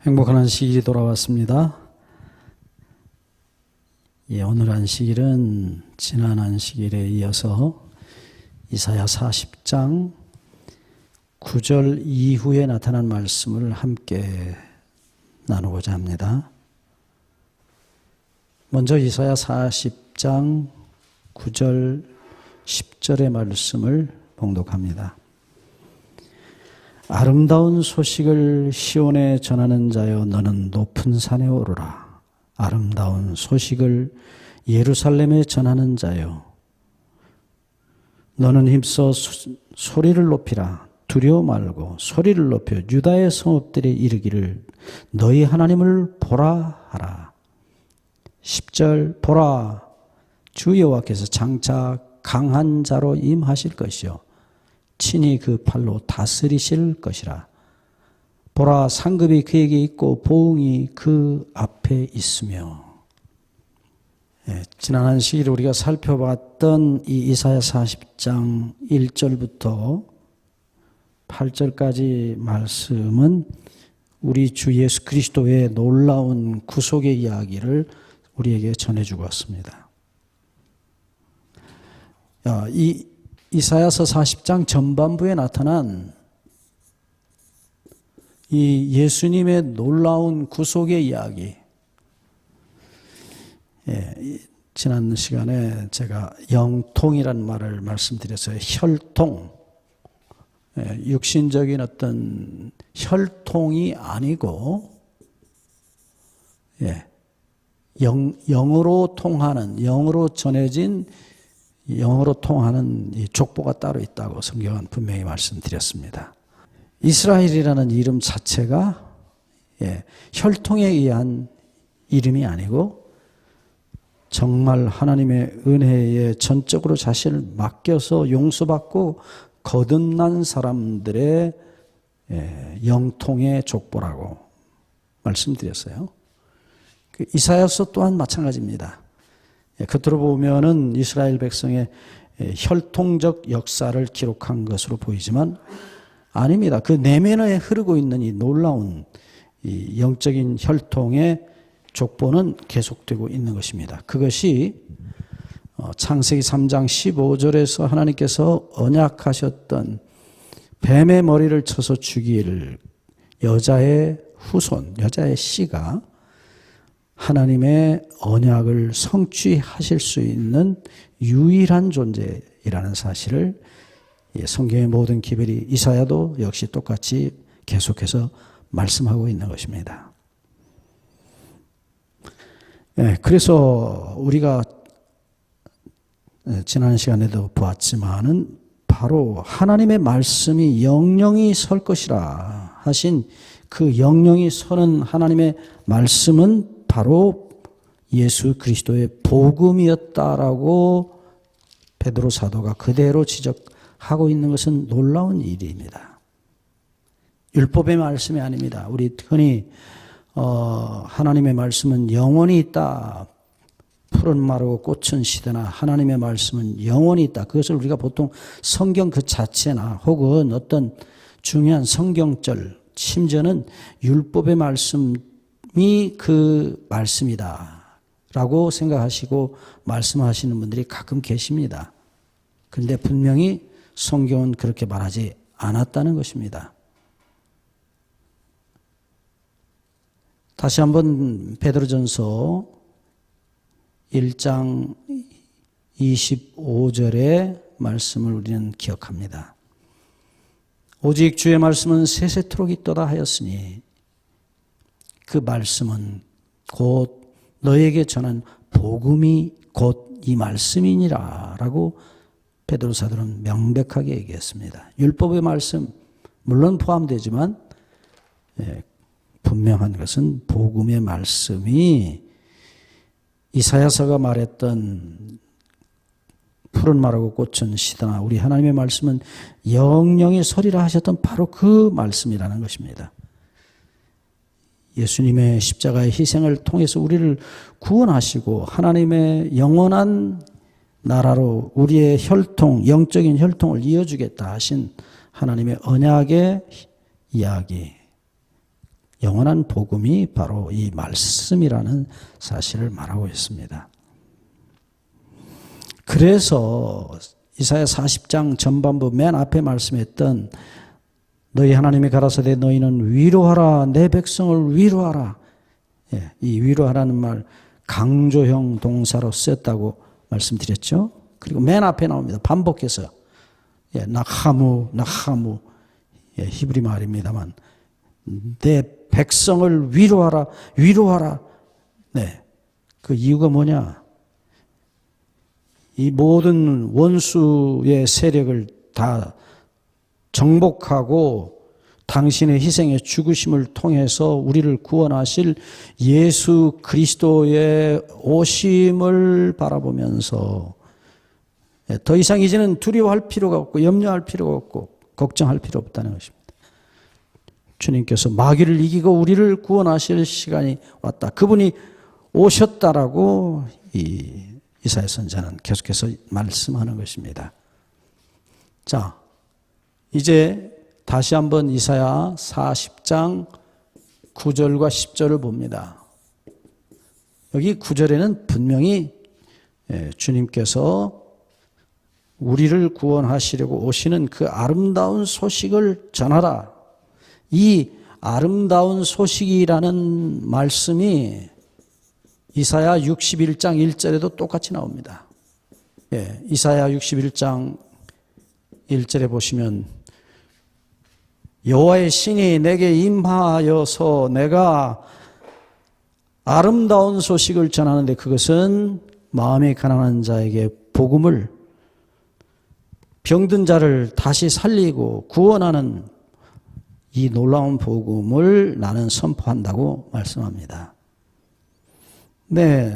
행복한 안식일이 돌아왔습니다. 오늘 안식일은 지난 안식일에 이어서 이사야 40장 9절 이후에 나타난 말씀을 함께 나누고자 합니다. 먼저 이사야 40장 9절 10절의 말씀을 봉독합니다. 아름다운 소식을 시온에 전하는 자여 너는 높은 산에 오르라. 아름다운 소식을 예루살렘에 전하는 자여 너는 힘써 소리를 높이라. 두려워 말고 소리를 높여 유다의 성읍들에 이르기를 너희 하나님을 보라 하라. 10절 보라 주 여호와께서 장차 강한 자로 임하실 것이요 친히 그 팔로 다스리실 것이라. 보라 상급이 그에게 있고 보응이 그 앞에 있으며. 지난 안식일에 우리가 살펴봤던 이 이사야 40장 1절부터 8절까지 말씀은 우리 주 예수 그리스도의 놀라운 구속의 이야기를 우리에게 전해주고 왔습니다. 이 이사야서 40장 전반부에 나타난 이 예수님의 놀라운 구속의 이야기. 지난 시간에 제가 영통이라는 말을 말씀드렸어요. 혈통. 육신적인 어떤 혈통이 아니고, 영으로 통하는, 영으로 전해진 영어로 통하는 이 족보가 따로 있다고 성경은 분명히 말씀드렸습니다. 이스라엘이라는 이름 자체가 혈통에 의한 이름이 아니고 정말 하나님의 은혜에 전적으로 자신을 맡겨서 용서받고 거듭난 사람들의 영통의 족보라고 말씀드렸어요. 이사야서 또한 마찬가지입니다. 겉으로 보면은 이스라엘 백성의 혈통적 역사를 기록한 것으로 보이지만 아닙니다. 그 내면에 흐르고 있는 이 놀라운 이 영적인 혈통의 족보는 계속되고 있는 것입니다. 그것이 창세기 3장 15절에서 하나님께서 언약하셨던 뱀의 머리를 쳐서 죽일 여자의 후손, 여자의 씨가 하나님의 언약을 성취하실 수 있는 유일한 존재이라는 사실을 성경의 모든 기별이 이사야도 역시 똑같이 계속해서 말씀하고 있는 것입니다. 그래서 우리가 지난 시간에도 보았지만은 바로 하나님의 말씀이 영영이 설 것이라 하신 그 영영이 서는 하나님의 말씀은 바로 예수 그리스도의 복음이었다라고 베드로 사도가 그대로 지적하고 있는 것은 놀라운 일입니다. 율법의 말씀이 아닙니다. 우리 흔히 하나님의 말씀은 영원히 있다. 푸른 마르고 꽃은 시드나 하나님의 말씀은 영원히 있다. 그것을 우리가 보통 성경 그 자체나 혹은 어떤 중요한 성경절, 심지어는 율법의 말씀이 그 말씀이다 라고 생각하시고 말씀하시는 분들이 가끔 계십니다. 그런데 분명히 성경은 그렇게 말하지 않았다는 것입니다. 다시 한번 베드로전서 1장 25절의 말씀을 우리는 기억합니다. 오직 주의 말씀은 세세토록 있도다 하였으니 그 말씀은 곧 너에게 전한 복음이 곧 이 말씀이니라 라고 베드로 사도는 명백하게 얘기했습니다. 율법의 말씀 물론 포함되지만 분명한 것은 복음의 말씀이 이사야서가 말했던 푸른 마르고 꽃은 시드나 우리 하나님의 말씀은 영영이 서리라 하셨던 바로 그 말씀이라는 것입니다. 예수님의 십자가의 희생을 통해서 우리를 구원하시고 하나님의 영원한 나라로 우리의 혈통, 영적인 혈통을 이어주겠다 하신 하나님의 언약의 이야기, 영원한 복음이 바로 이 말씀이라는 사실을 말하고 있습니다. 그래서 이사야 40장 전반부 맨 앞에 말씀했던 너희 하나님이 가라사대 너희는 위로하라 내 백성을 위로하라. 예, 이 위로하라는 말 강조형 동사로 쓰였다고 말씀드렸죠. 그리고 맨 앞에 나옵니다. 반복해서 나하무 히브리 말입니다만 내 백성을 위로하라 위로하라. 네, 그 이유가 뭐냐? 이 모든 원수의 세력을 다 정복하고 당신의 희생의 죽으심을 통해서 우리를 구원하실 예수 그리스도의 오심을 바라보면서 더 이상 이제는 두려워할 필요가 없고 염려할 필요가 없고 걱정할 필요 없다는 것입니다. 주님께서 마귀를 이기고 우리를 구원하실 시간이 왔다. 그분이 오셨다라고 이사야 선지자는 계속해서 말씀하는 것입니다. 자, 이제 다시 한번 이사야 40장 9절과 10절을 봅니다. 여기 9절에는 분명히 주님께서 우리를 구원하시려고 오시는 그 아름다운 소식을 전하라. 이 아름다운 소식이라는 말씀이 이사야 61장 1절에도 똑같이 나옵니다. 이사야 61장 1절에 보시면 여호와의 신이 내게 임하여서 내가 아름다운 소식을 전하는데 그것은 마음이 가난한 자에게 복음을 병든 자를 다시 살리고 구원하는 이 놀라운 복음을 나는 선포한다고 말씀합니다. 네,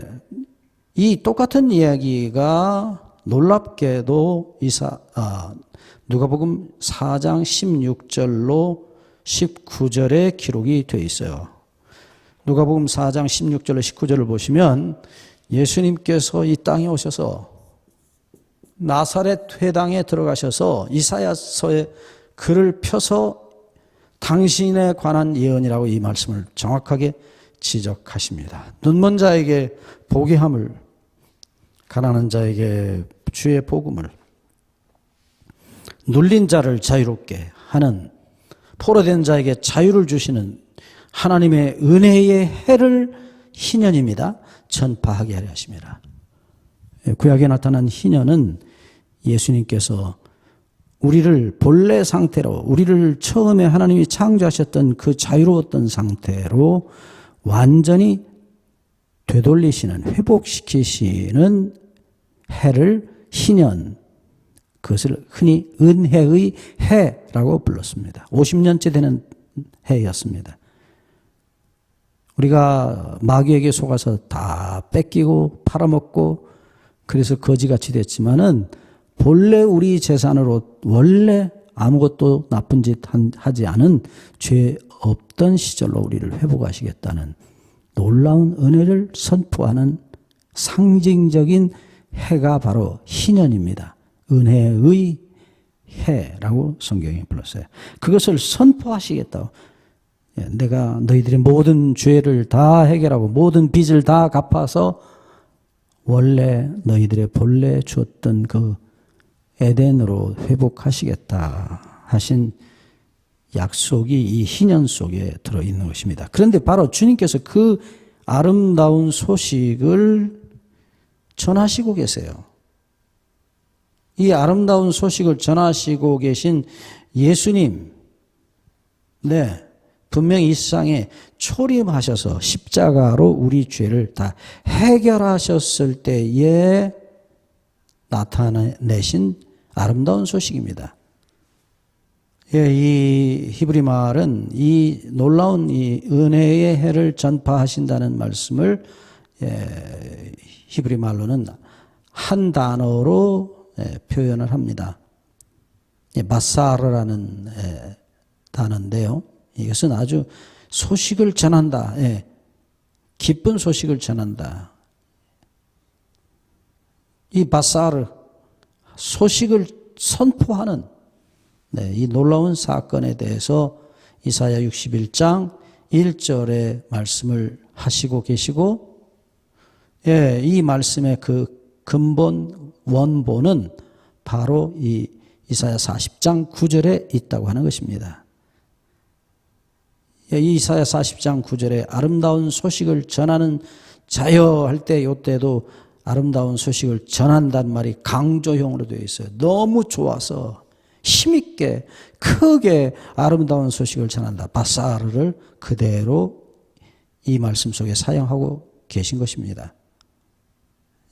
이 똑같은 이야기가 놀랍게도 누가복음 4장 16절로 19절에 기록이 되어 있어요. 누가복음 4장 16절로 19절을 보시면 예수님께서 이 땅에 오셔서 나사렛 회당에 들어가셔서 이사야서의 글을 펴서 당신에 관한 예언이라고 이 말씀을 정확하게 지적하십니다. 눈먼 자에게 보게 함을, 가난한 자에게 주의 복음을, 눌린 자를 자유롭게 하는, 포로된 자에게 자유를 주시는 하나님의 은혜의 해를 희년입니다. 전파하게 하려 하십니다. 구약에 나타난 희년은 예수님께서 우리를 본래 상태로, 우리를 처음에 하나님이 창조하셨던 그 자유로웠던 상태로 완전히 되돌리시는, 회복시키시는 해를 희년, 그것을 흔히 은혜의 해라고 불렀습니다. 50년째 되는 해였습니다. 우리가 마귀에게 속아서 다 뺏기고 팔아먹고 그래서 거지같이 됐지만은 본래 우리 재산으로 원래 아무것도 나쁜 짓 하지 않은 죄 없던 시절로 우리를 회복하시겠다는 놀라운 은혜를 선포하는 상징적인 해가 바로 희년입니다. 은혜의 해라고 성경이 불렀어요. 그것을 선포하시겠다고. 내가 너희들의 모든 죄를 다 해결하고 모든 빚을 다 갚아서 원래 너희들의 본래 주었던 그 에덴으로 회복하시겠다 하신 약속이 이 희년 속에 들어있는 것입니다. 그런데 바로 주님께서 그 아름다운 소식을 전하시고 계세요. 이 아름다운 소식을 전하시고 계신 예수님, 네, 분명히 이 세상에 초림하셔서 십자가로 우리 죄를 다 해결하셨을 때에 나타내신 아름다운 소식입니다. 이 히브리 말은 이 놀라운 이 은혜의 해를 전파하신다는 말씀을 히브리 말로는 한 단어로 표현을 합니다. 마사르라는 단어인데요. 이것은 아주 소식을 전한다. 기쁜 소식을 전한다. 이 바사르, 소식을 선포하는 이 놀라운 사건에 대해서 이사야 61장 1절의 말씀을 하시고 계시고, 예, 이 말씀의 그 근본, 원본은 바로 이 이사야 40장 9절에 있다고 하는 것입니다. 예, 이 이사야 40장 9절에 아름다운 소식을 전하는 자여 할 때, 이때도 아름다운 소식을 전한다는 말이 강조형으로 되어 있어요. 너무 좋아서 힘있게 크게 아름다운 소식을 전한다. 바사르를 그대로 이 말씀 속에 사용하고 계신 것입니다.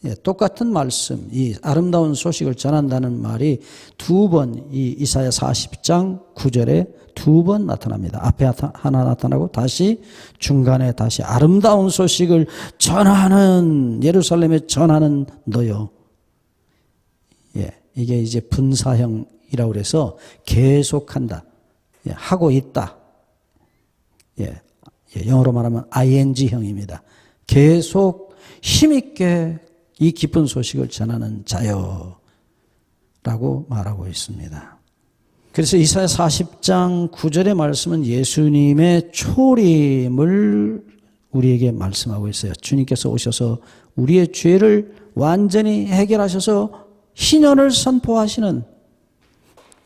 예, 똑같은 말씀, 이 아름다운 소식을 전한다는 말이 두 번, 이 이사야 40장 9절에 두 번 나타납니다. 앞에 하나 나타나고 다시 중간에 다시 아름다운 소식을 전하는, 예루살렘에 전하는 너요. 예, 이게 이제 분사형이라고 그래서 계속한다. 예, 하고 있다. 예, 영어로 말하면 ing형입니다. 계속 힘있게 이 기쁜 소식을 전하는 자여 라고 말하고 있습니다. 그래서 이사야 40장 9절의 말씀은 예수님의 초림을 우리에게 말씀하고 있어요. 주님께서 오셔서 우리의 죄를 완전히 해결하셔서 희년을 선포하시는,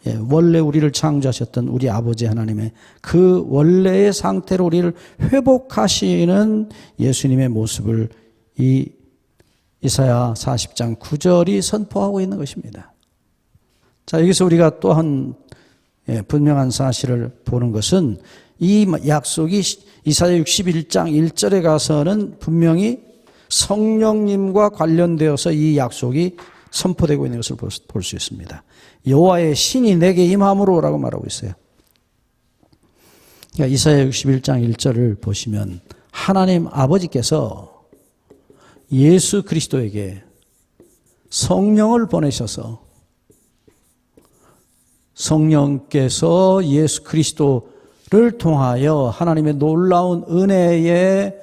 예, 원래 우리를 창조하셨던 우리 아버지 하나님의 그 원래의 상태로 우리를 회복하시는 예수님의 모습을 이 이사야 40장 9절이 선포하고 있는 것입니다. 자, 여기서 우리가 또한 분명한 사실을 보는 것은 이 약속이 이사야 61장 1절에 가서는 분명히 성령님과 관련되어서 이 약속이 선포되고 있는 것을 볼 수 있습니다. 여호와의 신이 내게 임함으로 라고 말하고 있어요. 그러니까 이사야 61장 1절을 보시면 하나님 아버지께서 예수 그리스도에게 성령을 보내셔서 성령께서 예수 그리스도를 통하여 하나님의 놀라운 은혜의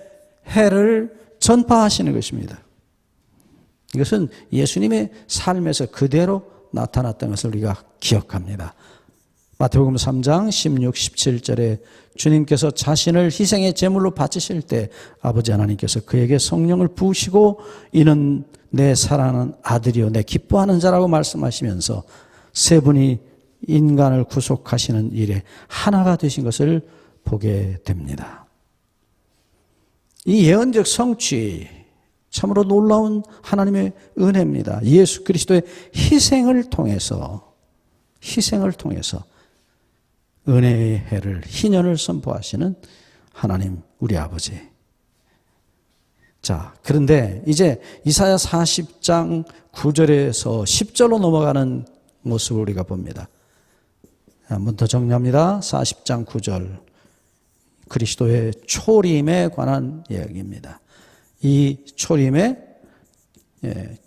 해를 전파하시는 것입니다. 이것은 예수님의 삶에서 그대로 나타났던 것을 우리가 기억합니다. 마태복음 3장 16, 17절에 주님께서 자신을 희생의 제물로 바치실 때 아버지 하나님께서 그에게 성령을 부으시고 이는 내 사랑하는 아들이요 내 기뻐하는 자라고 말씀하시면서 세 분이 인간을 구속하시는 일에 하나가 되신 것을 보게 됩니다. 이 예언적 성취, 참으로 놀라운 하나님의 은혜입니다. 예수 그리스도의 희생을 통해서 은혜의 해를, 희년을 선포하시는 하나님 우리 아버지. 자, 그런데 이제 이사야 40장 9절에서 10절로 넘어가는 모습을 우리가 봅니다. 한번 더 정리합니다. 40장 9절, 그리스도의 초림에 관한 이야기입니다. 이 초림의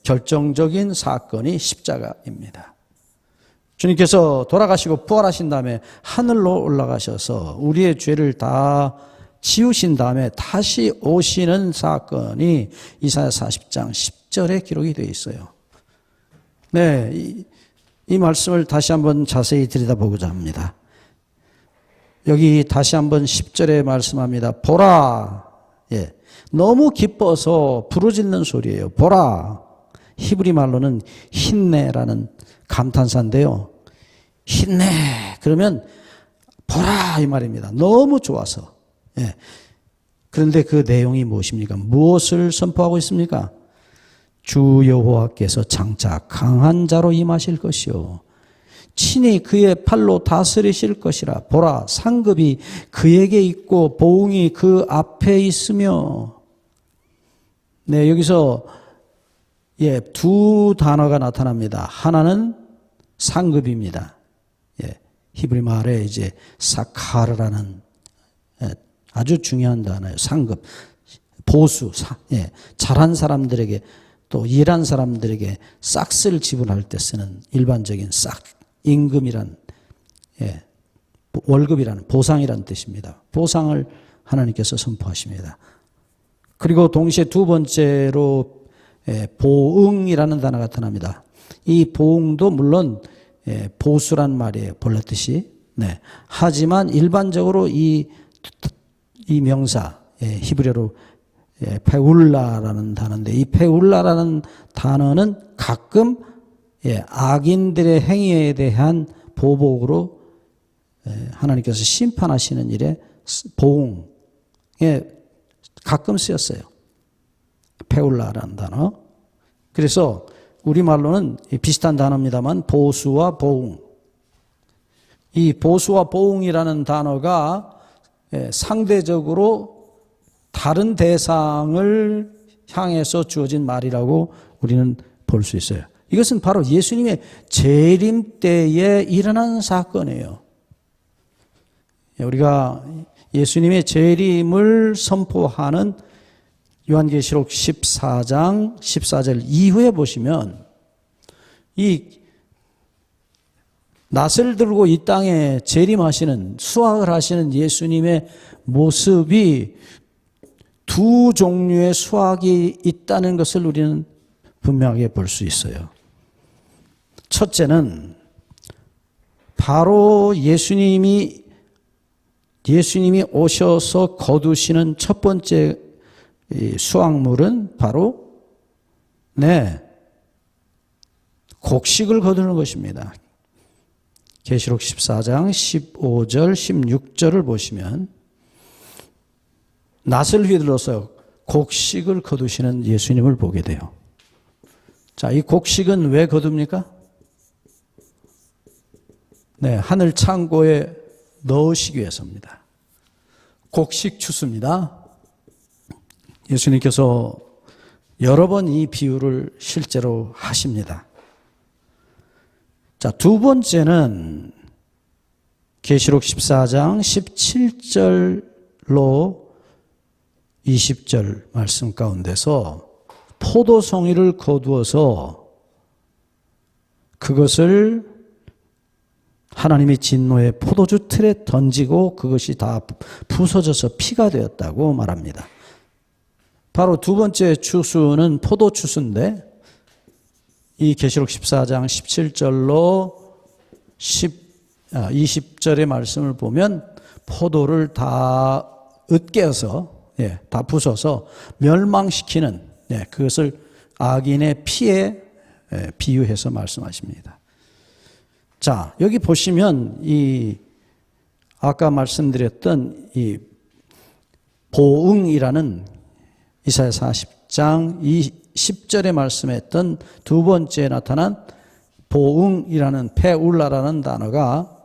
결정적인 사건이 십자가입니다. 주님께서 돌아가시고 부활하신 다음에 하늘로 올라가셔서 우리의 죄를 다 지우신 다음에 다시 오시는 사건이 이사야 40장 10절에 기록이 되어 있어요. 네, 이 말씀을 다시 한번 자세히 들여다보고자 합니다. 여기 다시 한번 10절에 말씀합니다. 보라. 예, 너무 기뻐서 부르짖는 소리예요. 보라. 히브리 말로는 힌내라는 감탄사인데요. 힌내 그러면 보라 이 말입니다. 너무 좋아서. 예. 그런데 그 내용이 무엇입니까? 무엇을 선포하고 있습니까? 주 여호와께서 장차 강한 자로 임하실 것이요 친히 그의 팔로 다스리실 것이라. 보라, 상급이 그에게 있고 보응이 그 앞에 있으며. 네, 여기서 두 단어가 나타납니다. 하나는 상급입니다. 히브리 말에 이제 사카르라는 아주 중요한 단어예요. 상급, 보수, 잘한 사람들에게 또 일한 사람들에게 싹스를 지불할 때 쓰는 일반적인 싹, 임금이란, 월급이라는 보상이라는 뜻입니다. 보상을 하나님께서 선포하십니다. 그리고 동시에 두 번째로 보응이라는 단어가 나타납니다. 이 보응도 물론 보수란 말이에요. 본래 뜻이. 네. 하지만 일반적으로 이 이 명사, 히브리어로 페울라라는 단어인데, 이 페울라라는 단어는 가끔 악인들의 행위에 대한 보복으로 하나님께서 심판하시는 일에 보응에 가끔 쓰였어요. 페울라라는 단어. 그래서 우리말로는 비슷한 단어입니다만 보수와 보응. 이 보수와 보응이라는 단어가 상대적으로 다른 대상을 향해서 주어진 말이라고 우리는 볼 수 있어요. 이것은 바로 예수님의 재림 때에 일어난 사건이에요. 우리가 예수님의 재림을 선포하는 요한계시록 14장 14절 이후에 보시면 이 낫을 들고 이 땅에 재림하시는, 수확을 하시는 예수님의 모습이 두 종류의 수확이 있다는 것을 우리는 분명하게 볼 수 있어요. 첫째는 바로 예수님이 오셔서 거두시는 첫 번째 수확물은 바로 곡식을 거두는 것입니다. 계시록 14장 15절 16절을 보시면 낫을 휘둘러서 곡식을 거두시는 예수님을 보게 돼요. 자, 이 곡식은 왜 거둡니까? 하늘 창고에 넣으시기 위해서입니다. 곡식 추수입니다. 예수님께서 여러 번 이 비유를 실제로 하십니다. 자, 두 번째는 계시록 14장 17절로 20절 말씀 가운데서 포도송이를 거두어서 그것을 하나님의 진노의 포도주 틀에 던지고 그것이 다 부서져서 피가 되었다고 말합니다. 바로 두 번째 추수는 포도 추수인데 이 계시록 14장 17절로 20절의 말씀을 보면 포도를 다 으깨어서 다 부숴서 멸망시키는 그것을 악인의 피에 비유해서 말씀하십니다. 자, 여기 보시면 이 아까 말씀드렸던 이 보응이라는 이사야 40장 10절에 말씀했던 두 번째 나타난 보응이라는 페울라라는 단어가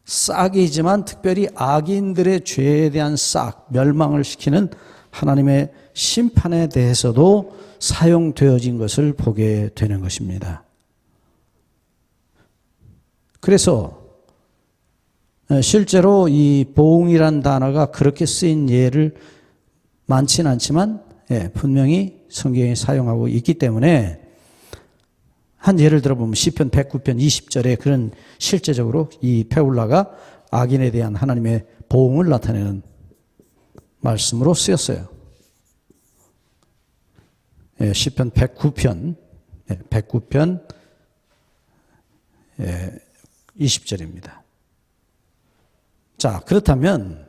싹이지만 특별히 악인들의 죄에 대한 싹, 멸망을 시키는 하나님의 심판에 대해서도 사용되어진 것을 보게 되는 것입니다. 그래서 실제로 이 보응이란 단어가 그렇게 쓰인 예를 많지는 않지만 분명히 성경에 사용하고 있기 때문에 한 예를 들어보면 시편 109편 20절에 그런 실제적으로 이 페울라가 악인에 대한 하나님의 보응을 나타내는 말씀으로 쓰였어요. 시편 109편 20절입니다. 자, 그렇다면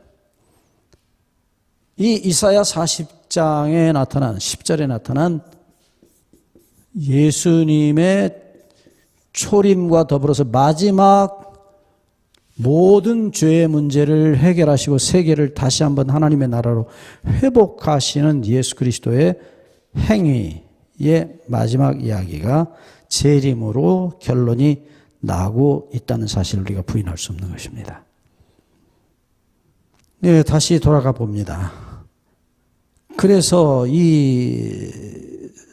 이 이사야 40장에 나타난 10절에 나타난 예수님의 초림과 더불어서 마지막 모든 죄의 문제를 해결하시고 세계를 다시 한번 하나님의 나라로 회복하시는 예수 그리스도의 행위의 마지막 이야기가 재림으로 결론이 나고 있다는 사실을 우리가 부인할 수 없는 것입니다. 다시 돌아가 봅니다. 그래서 이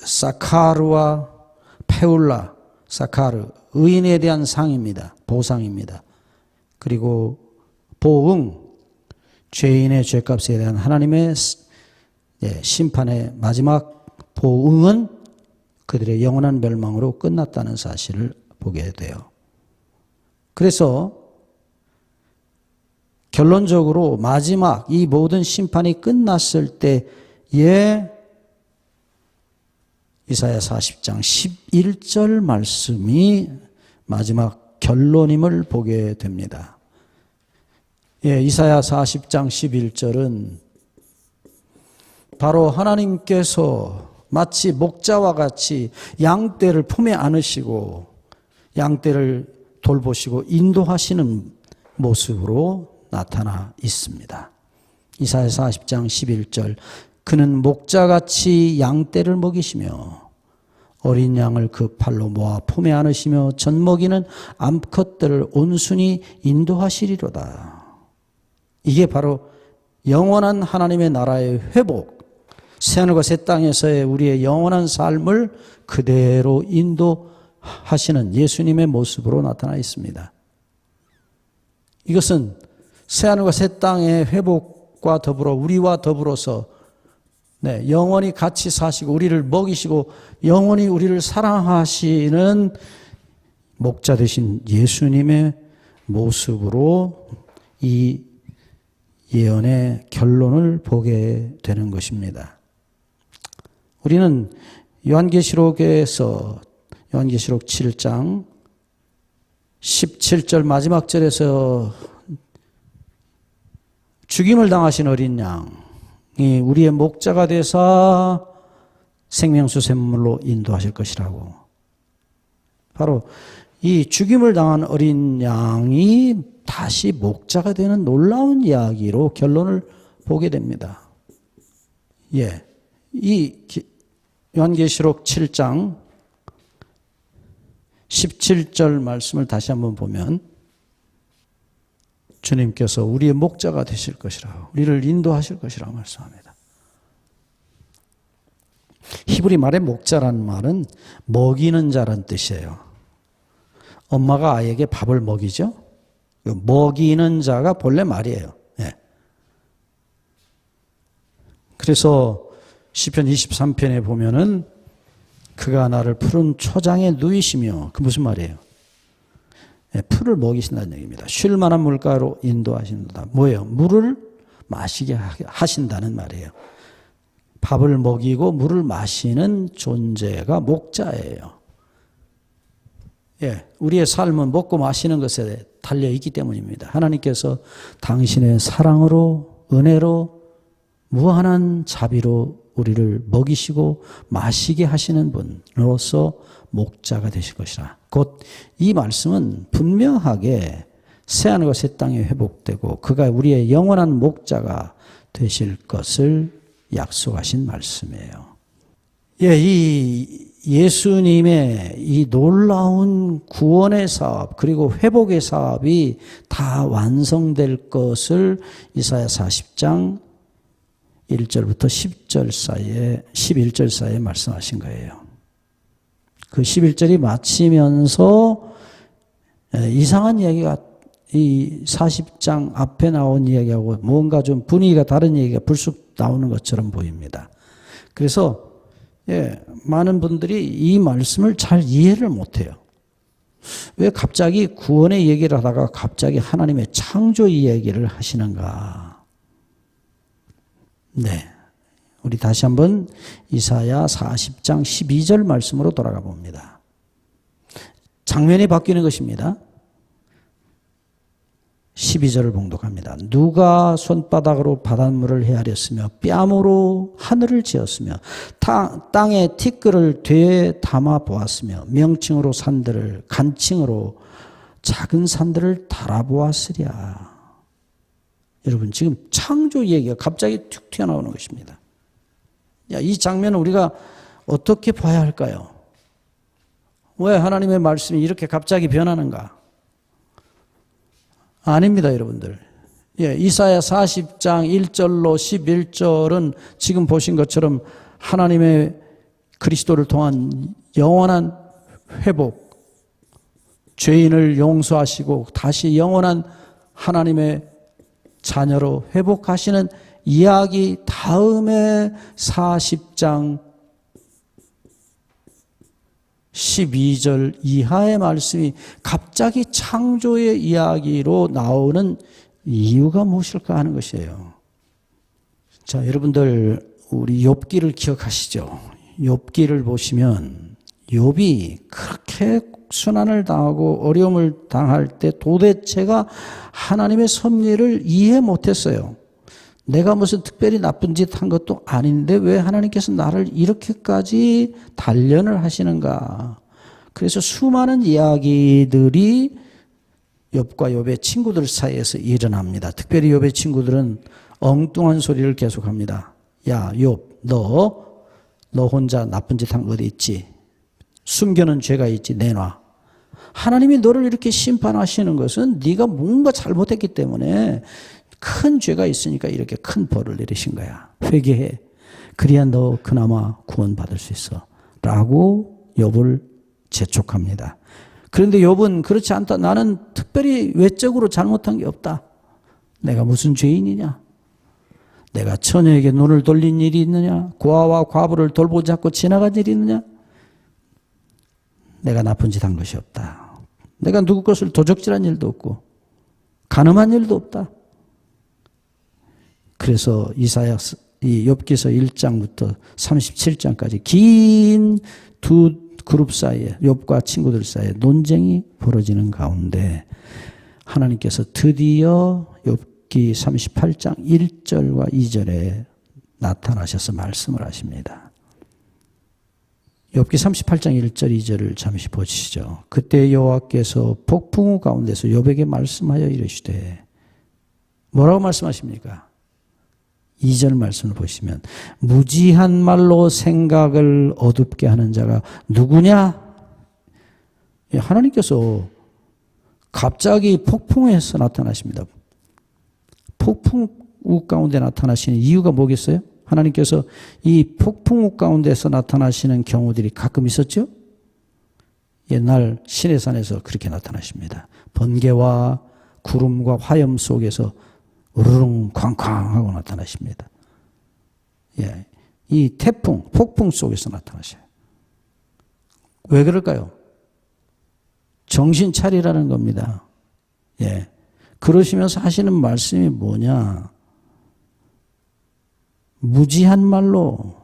사카르와 페울라, 사카르, 의인에 대한 상입니다. 보상입니다. 그리고 보응, 죄인의 죄값에 대한 하나님의 심판의 마지막 보응은 그들의 영원한 멸망으로 끝났다는 사실을 보게 돼요. 그래서 결론적으로 마지막 이 모든 심판이 끝났을 때에 이사야 40장 11절 말씀이 마지막 결론임을 보게 됩니다. 이사야 40장 11절은 바로 하나님께서 마치 목자와 같이 양떼를 품에 안으시고 양떼를 돌보시고 인도하시는 모습으로 나타나 있습니다. 이사야 40장 11절 그는 목자같이 양떼를 먹이시며 어린 양을 그 팔로 모아 품에 안으시며 젖먹이는 암컷들을 온순히 인도하시리로다. 이게 바로 영원한 하나님의 나라의 회복, 새하늘과 새 땅에서의 우리의 영원한 삶을 그대로 인도하시는 예수님의 모습으로 나타나 있습니다. 이것은 새하늘과 새 땅의 회복과 더불어 우리와 더불어서 영원히 같이 사시고 우리를 먹이시고 영원히 우리를 사랑하시는 목자 되신 예수님의 모습으로 이 예언의 결론을 보게 되는 것입니다. 우리는 요한계시록에서 요한계시록 7장 17절 마지막 절에서 죽임을 당하신 어린 양이 우리의 목자가 되사 생명수 샘물로 인도하실 것이라고. 바로 이 죽임을 당한 어린 양이 다시 목자가 되는 놀라운 이야기로 결론을 보게 됩니다. 이 요한계시록 7장 17절 말씀을 다시 한번 보면 주님께서 우리의 목자가 되실 것이라고, 우리를 인도하실 것이라고 말씀합니다. 히브리 말의 목자라는 말은 먹이는 자란 뜻이에요. 엄마가 아이에게 밥을 먹이죠. 먹이는 자가 본래 말이에요. 그래서 시편 23편에 보면은 그가 나를 푸른 초장에 누이시며, 그 무슨 말이에요? 풀을 먹이신다는 얘기입니다. 쉴 만한 물가로 인도하신다. 뭐예요? 물을 마시게 하신다는 말이에요. 밥을 먹이고 물을 마시는 존재가 목자예요. 우리의 삶은 먹고 마시는 것에 달려 있기 때문입니다. 하나님께서 당신의 사랑으로, 은혜로, 무한한 자비로 우리를 먹이시고 마시게 하시는 분으로서 목자가 되실 것이라. 곧 이 말씀은 분명하게 새하늘과 새 땅이 회복되고 그가 우리의 영원한 목자가 되실 것을 약속하신 말씀이에요. 이 예수님의 이 놀라운 구원의 사업 그리고 회복의 사업이 다 완성될 것을 이사야 40장 1절부터 10절 사이에 11절 사이에 말씀하신 거예요. 그 11절이 마치면서 이상한 이야기가 이 40장 앞에 나온 이야기하고 뭔가 좀 분위기가 다른 얘기가 불쑥 나오는 것처럼 보입니다. 그래서 많은 분들이 이 말씀을 잘 이해를 못해요. 왜 갑자기 구원의 얘기를 하다가 갑자기 하나님의 창조 이야기를 하시는가? 우리 다시 한번 이사야 40장 12절 말씀으로 돌아가 봅니다. 장면이 바뀌는 것입니다. 12절을 봉독합니다. 누가 손바닥으로 바닷물을 헤아렸으며 뺨으로 하늘을 지었으며 땅에 티끌을 되에 담아 보았으며 명칭으로 산들을 간칭으로 작은 산들을 달아보았으랴. 여러분 지금 창조 얘기가 갑자기 툭 튀어나오는 것입니다. 이 장면을 우리가 어떻게 봐야 할까요? 왜 하나님의 말씀이 이렇게 갑자기 변하는가? 아닙니다, 여러분들. 이사야 40장 1절로 11절은 지금 보신 것처럼 하나님의 그리스도를 통한 영원한 회복, 죄인을 용서하시고 다시 영원한 하나님의 자녀로 회복하시는 이야기 다음에 40장 12절 이하의 말씀이 갑자기 창조의 이야기로 나오는 이유가 무엇일까 하는 것이에요. 자, 여러분들 우리 욥기를 기억하시죠? 욥기를 보시면 욥이 그렇게 순환을 당하고 어려움을 당할 때 도대체가 하나님의 섭리를 이해 못했어요. 내가 무슨 특별히 나쁜 짓 한 것도 아닌데 왜 하나님께서 나를 이렇게까지 단련을 하시는가. 그래서 수많은 이야기들이 욥과 욥의 친구들 사이에서 일어납니다. 특별히 욥의 친구들은 엉뚱한 소리를 계속합니다. 야, 욥, 너 혼자 나쁜 짓 한 거 어디 있지? 숨겨놓은 죄가 있지, 내놔. 하나님이 너를 이렇게 심판하시는 것은 네가 뭔가 잘못했기 때문에 큰 죄가 있으니까 이렇게 큰 벌을 내리신 거야. 회개해. 그래야 너 그나마 구원받을 수 있어. 라고 욥을 재촉합니다. 그런데 욥은 그렇지 않다. 나는 특별히 외적으로 잘못한 게 없다. 내가 무슨 죄인이냐? 내가 처녀에게 눈을 돌린 일이 있느냐? 고아와 과부를 돌보지 않고 지나간 일이 있느냐? 내가 나쁜 짓 한 것이 없다. 내가 누구 것을 도적질한 일도 없고 간음한 일도 없다. 그래서 이 욥기서 1장부터 37장까지 긴 두 그룹 사이에 욥과 친구들 사이에 논쟁이 벌어지는 가운데 하나님께서 드디어 욥기 38장 1절과 2절에 나타나셔서 말씀을 하십니다. 욥기 38장 1절 2절을 잠시 보시죠. 그때 여호와께서 폭풍우 가운데서 욥에게 말씀하여 이르시되 뭐라고 말씀하십니까? 2절 말씀을 보시면 무지한 말로 생각을 어둡게 하는 자가 누구냐? 하나님께서 갑자기 폭풍에서 나타나십니다. 폭풍우 가운데 나타나시는 이유가 뭐겠어요? 하나님께서 이 폭풍우 가운데서 나타나시는 경우들이 가끔 있었죠? 옛날 시내산에서 그렇게 나타나십니다. 번개와 구름과 화염 속에서 으르릉 쾅쾅 하고 나타나십니다. 예, 이 태풍, 폭풍 속에서 나타나셔요. 왜 그럴까요? 정신 차리라는 겁니다. 예, 그러시면서 하시는 말씀이 뭐냐? 무지한 말로,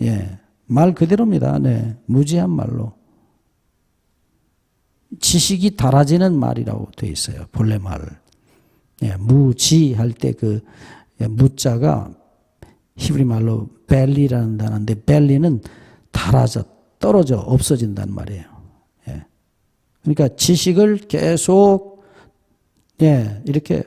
예, 말 그대로입니다. 네, 무지한 말로. 지식이 달아지는 말이라고 되어 있어요. 본래 말을. 예, 무지할 때 그 무자가 히브리 말로 벨리라는 단어인데 벨리는 달아져, 떨어져, 없어진다는 말이에요. 예. 그러니까 지식을 계속 예, 이렇게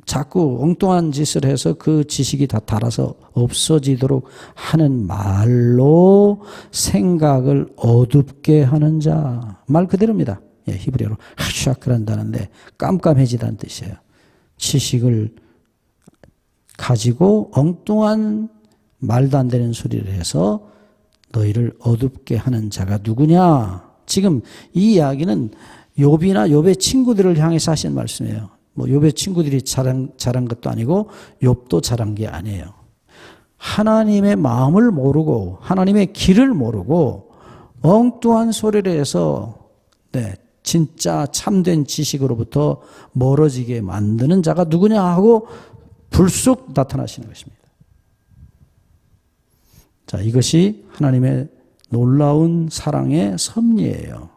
자꾸 엉뚱한 짓을 해서 그 지식이 다 달아서 없어지도록 하는 말로 생각을 어둡게 하는 자. 말 그대로입니다. 예, 히브리어로 하샤크란다는데 깜깜해지다는 뜻이에요. 지식을 가지고 엉뚱한 말도 안 되는 소리를 해서 너희를 어둡게 하는 자가 누구냐? 지금 이 이야기는 욥이나 욥의 친구들을 향해서 하신 말씀이에요. 뭐 욥의 친구들이 잘한 것도 아니고 욥도 잘한 게 아니에요. 하나님의 마음을 모르고 하나님의 길을 모르고 엉뚱한 소리를 해서 네, 진짜 참된 지식으로부터 멀어지게 만드는 자가 누구냐 하고 불쑥 나타나시는 것입니다. 자, 이것이 하나님의 놀라운 사랑의 섭리예요.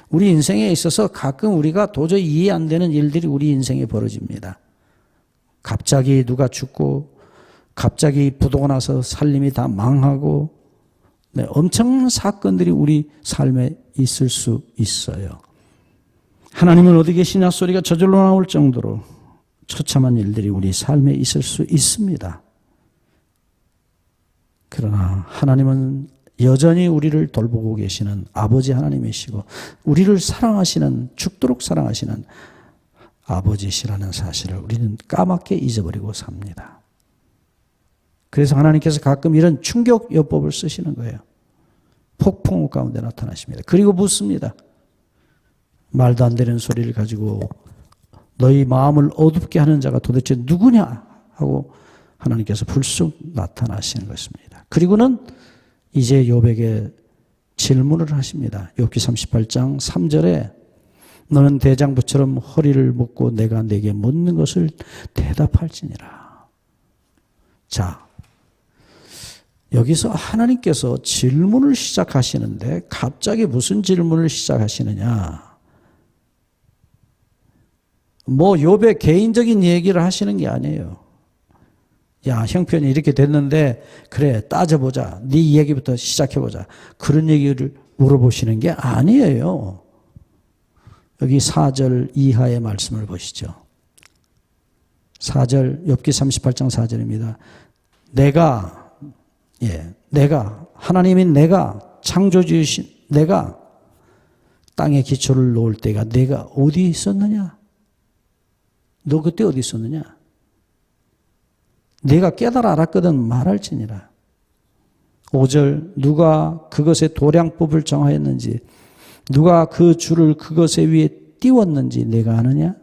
우리 인생에 있어서 가끔 우리가 도저히 이해 안 되는 일들이 우리 인생에 벌어집니다. 갑자기 누가 죽고 갑자기 부도가 나서 살림이 다 망하고 네, 엄청난 사건들이 우리 삶에 있을 수 있어요. 하나님은 어디 계시냐 소리가 저절로 나올 정도로 처참한 일들이 우리 삶에 있을 수 있습니다. 그러나 하나님은 여전히 우리를 돌보고 계시는 아버지 하나님이시고 우리를 사랑하시는 죽도록 사랑하시는 아버지시라는 사실을 우리는 까맣게 잊어버리고 삽니다. 그래서 하나님께서 가끔 이런 충격 요법을 쓰시는 거예요. 폭풍우 가운데 나타나십니다. 그리고 묻습니다. 말도 안 되는 소리를 가지고 너희 마음을 어둡게 하는 자가 도대체 누구냐 하고 하나님께서 불쑥 나타나시는 것입니다. 그리고는 이제 욥에게 질문을 하십니다. 욥기 38장 3절에 너는 대장부처럼 허리를 묶고 내가 내게 묻는 것을 대답할지니라. 자, 여기서 하나님께서 질문을 시작하시는데 갑자기 무슨 질문을 시작하시느냐? 뭐 욥의 개인적인 얘기를 하시는 게 아니에요. 야, 형편이 이렇게 됐는데 그래 따져보자. 네 얘기부터 시작해보자. 그런 얘기를 물어보시는 게 아니에요. 여기 4절 이하의 말씀을 보시죠. 4절 욥기 38장 4절입니다. 내가 하나님인 내가 창조주이신 내가 땅에 기초를 놓을 때가 내가 어디 있었느냐? 너 그때 어디 있었느냐? 내가 깨달아 알았거든 말할지니라. 5절 누가 그것의 도량법을 정하였는지 누가 그 줄을 그것의 위에 띄웠는지 내가 아느냐?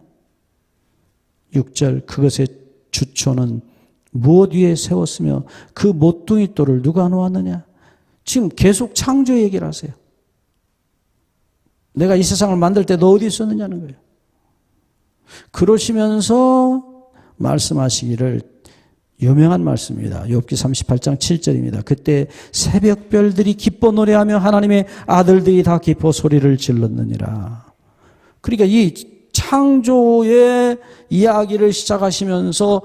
6절 그것의 주초는 무엇 위에 세웠으며 그 모퉁이 돌을 누가 놓았느냐? 지금 계속 창조 얘기를 하세요. 내가 이 세상을 만들 때 너 어디 있었느냐는 거예요. 그러시면서 말씀하시기를 유명한 말씀입니다. 욥기 38장 7절입니다. 그때 새벽별들이 기뻐 노래하며 하나님의 아들들이 다 기뻐 소리를 질렀느니라. 그러니까 이 창조의 이야기를 시작하시면서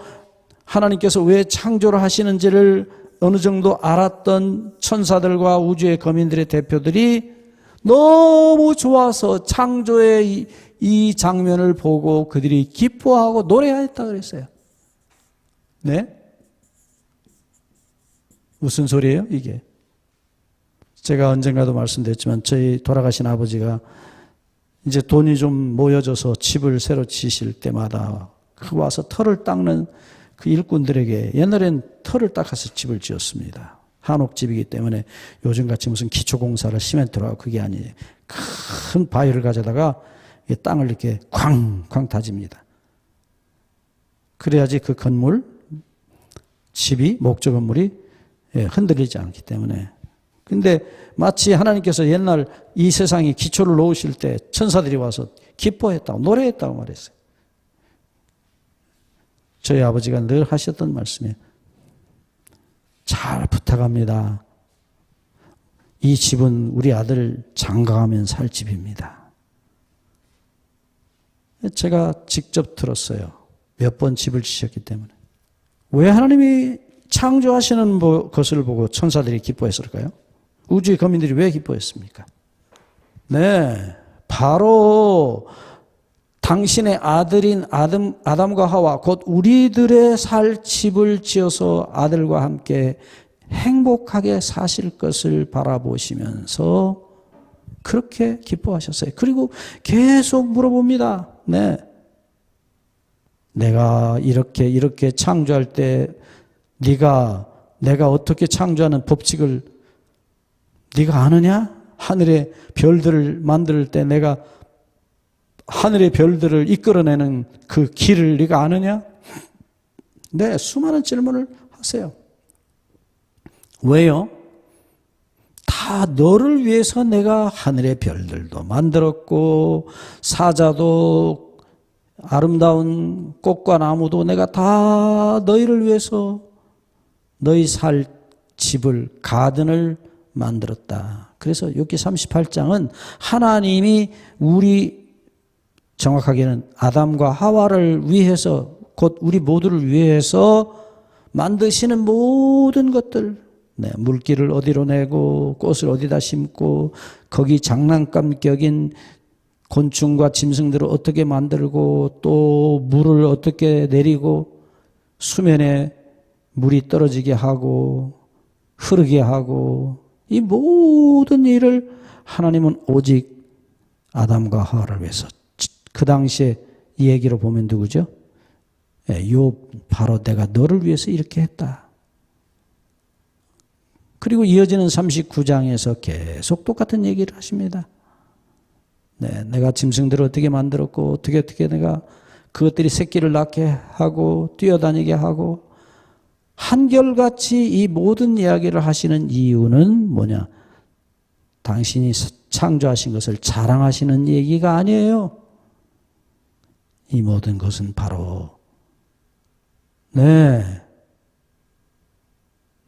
하나님께서 왜 창조를 하시는지를 어느 정도 알았던 천사들과 우주의 거민들의 대표들이 너무 좋아서 창조의 이 장면을 보고 그들이 기뻐하고 노래하였다 그랬어요. 네? 무슨 소리예요, 이게? 제가 언젠가도 말씀드렸지만 저희 돌아가신 아버지가 이제 돈이 좀 모여져서 집을 새로 지실 때마다 그 와서 터를 닦는 그 일꾼들에게 옛날엔 터를 닦아서 집을 지었습니다. 한옥집이기 때문에 요즘같이 무슨 기초공사를 시멘트로 하고 그게 아니에요. 큰 바위를 가져다가 땅을 이렇게 쾅쾅 다집니다. 그래야지 그 건물, 집이, 목조 건물이 흔들리지 않기 때문에. 근데 마치 하나님께서 옛날 이 세상에 기초를 놓으실 때 천사들이 와서 기뻐했다고, 노래했다고 말했어요. 저희 아버지가 늘 하셨던 말씀이에요. 잘 부탁합니다. 이 집은 우리 아들 장가가면 살 집입니다. 제가 직접 들었어요. 몇 번 집을 지셨기 때문에. 왜 하나님이 창조하시는 것을 보고 천사들이 기뻐했을까요? 우주의 거민들이 왜 기뻐했습니까? 네, 바로 당신의 아들인 아담과 하와 곧 우리들의 살 집을 지어서 아들과 함께 행복하게 사실 것을 바라보시면서 그렇게 기뻐하셨어요. 그리고 계속 물어봅니다. 네, 내가 이렇게 창조할 때 내가 어떻게 창조하는 법칙을 네가 아느냐? 하늘의 별들을 만들 때 내가 하늘의 별들을 이끌어내는 그 길을 네가 아느냐? 네, 수많은 질문을 하세요. 왜요? 다 너를 위해서 내가 하늘의 별들도 만들었고 사자도 아름다운 꽃과 나무도 내가 다 너희를 위해서 너희 살 집을 가든을 만들었다. 그래서 욥기 38장은 하나님이 정확하게는 아담과 하와를 위해서 곧 우리 모두를 위해서 만드시는 모든 것들, 네, 물기를 어디로 내고 꽃을 어디다 심고 거기 장난감 격인 곤충과 짐승들을 어떻게 만들고 또 물을 어떻게 내리고 수면에 물이 떨어지게 하고 흐르게 하고 이 모든 일을 하나님은 오직 아담과 하와를 위해서. 그 당시에 이 얘기로 보면 누구죠? 욥, 바로 내가 너를 위해서 이렇게 했다. 그리고 이어지는 39장에서 계속 똑같은 얘기를 하십니다. 네, 내가 짐승들을 어떻게 만들었고 어떻게 내가 그것들이 새끼를 낳게 하고 뛰어다니게 하고 한결같이 이 모든 이야기를 하시는 이유는 뭐냐? 당신이 창조하신 것을 자랑하시는 얘기가 아니에요. 이 모든 것은 바로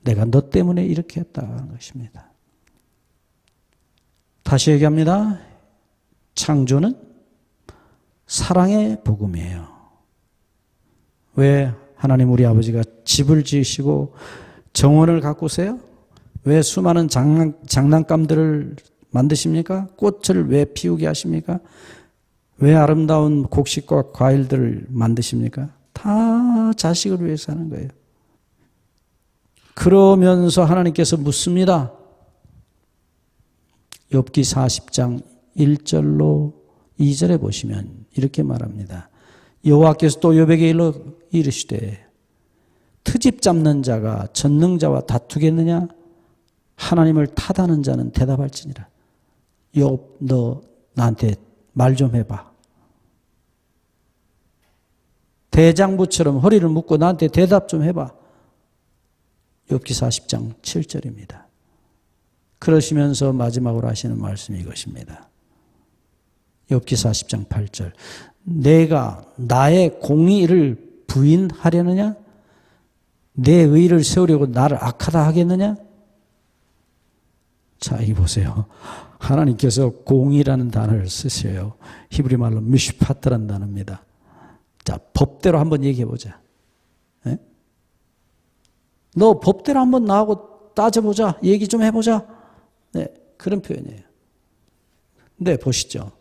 내가 내가 너 때문에 이렇게 했다는 것입니다. 다시 얘기합니다. 창조는 사랑의 복음이에요. 왜 하나님 우리 아버지가 집을 지으시고 정원을 가꾸세요? 왜 수많은 장난감들을 만드십니까? 꽃을 왜 피우게 하십니까? 왜 아름다운 곡식과 과일들을 만드십니까? 다 자식을 위해서 하는 거예요. 그러면서 하나님께서 묻습니다. 욥기 40장 1절로 2절에 보시면 이렇게 말합니다. 여호와께서 또 욥에게 이르시되 트집 잡는 자가 전능자와 다투겠느냐? 하나님을 탓하는 자는 대답할지니라. 욥, 너 나한테 말 좀 해봐. 대장부처럼 허리를 묶고 나한테 대답 좀 해봐. 욥기 40장 7절입니다. 그러시면서 마지막으로 하시는 말씀이 이것입니다. 욥기 40장 8절. 내가 나의 공의를 부인하려느냐? 내 의를 세우려고 나를 악하다 하겠느냐? 자, 이 보세요. 하나님께서 공의라는 단어를 쓰세요. 히브리 말로 미슈파트라는 단어입니다. 자, 법대로 한번 얘기해 보자. 네? 너 법대로 한번 나하고 따져보자. 얘기 좀 해보자. 네, 그런 표현이에요. 네, 보시죠.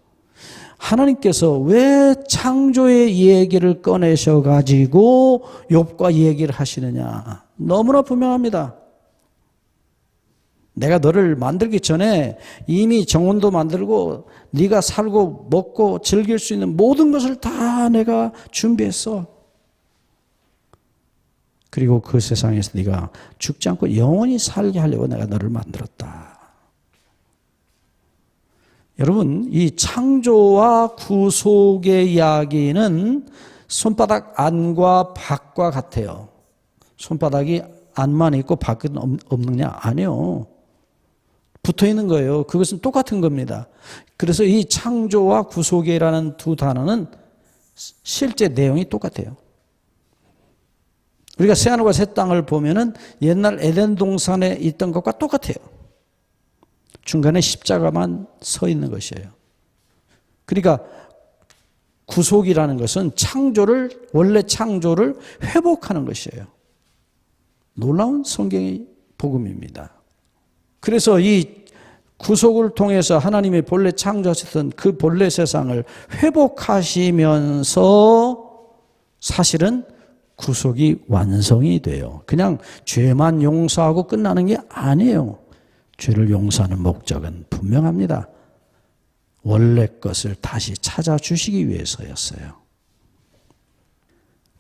하나님께서 왜 창조의 얘기를 꺼내셔가지고 욥과 얘기를 하시느냐. 너무나 분명합니다. 내가 너를 만들기 전에 이미 정원도 만들고 네가 살고 먹고 즐길 수 있는 모든 것을 다 내가 준비했어. 그리고 그 세상에서 네가 죽지 않고 영원히 살게 하려고 내가 너를 만들었다. 여러분, 이 창조와 구속의 이야기는 손바닥 안과 밖과 같아요. 손바닥이 안만 있고 밖은 없느냐? 아니요. 붙어 있는 거예요. 그것은 똑같은 겁니다. 그래서 이 창조와 구속이라는 두 단어는 실제 내용이 똑같아요. 우리가 새하늘과 새 땅을 보면은 옛날 에덴 동산에 있던 것과 똑같아요. 중간에 십자가만 서 있는 것이에요. 그러니까 구속이라는 것은 원래 창조를 회복하는 것이에요. 놀라운 성경의 복음입니다. 그래서 이 구속을 통해서 하나님이 본래 창조하셨던 그 본래 세상을 회복하시면서 사실은 구속이 완성이 돼요. 그냥 죄만 용서하고 끝나는 게 아니에요. 죄를 용서하는 목적은 분명합니다. 원래 것을 다시 찾아주시기 위해서였어요.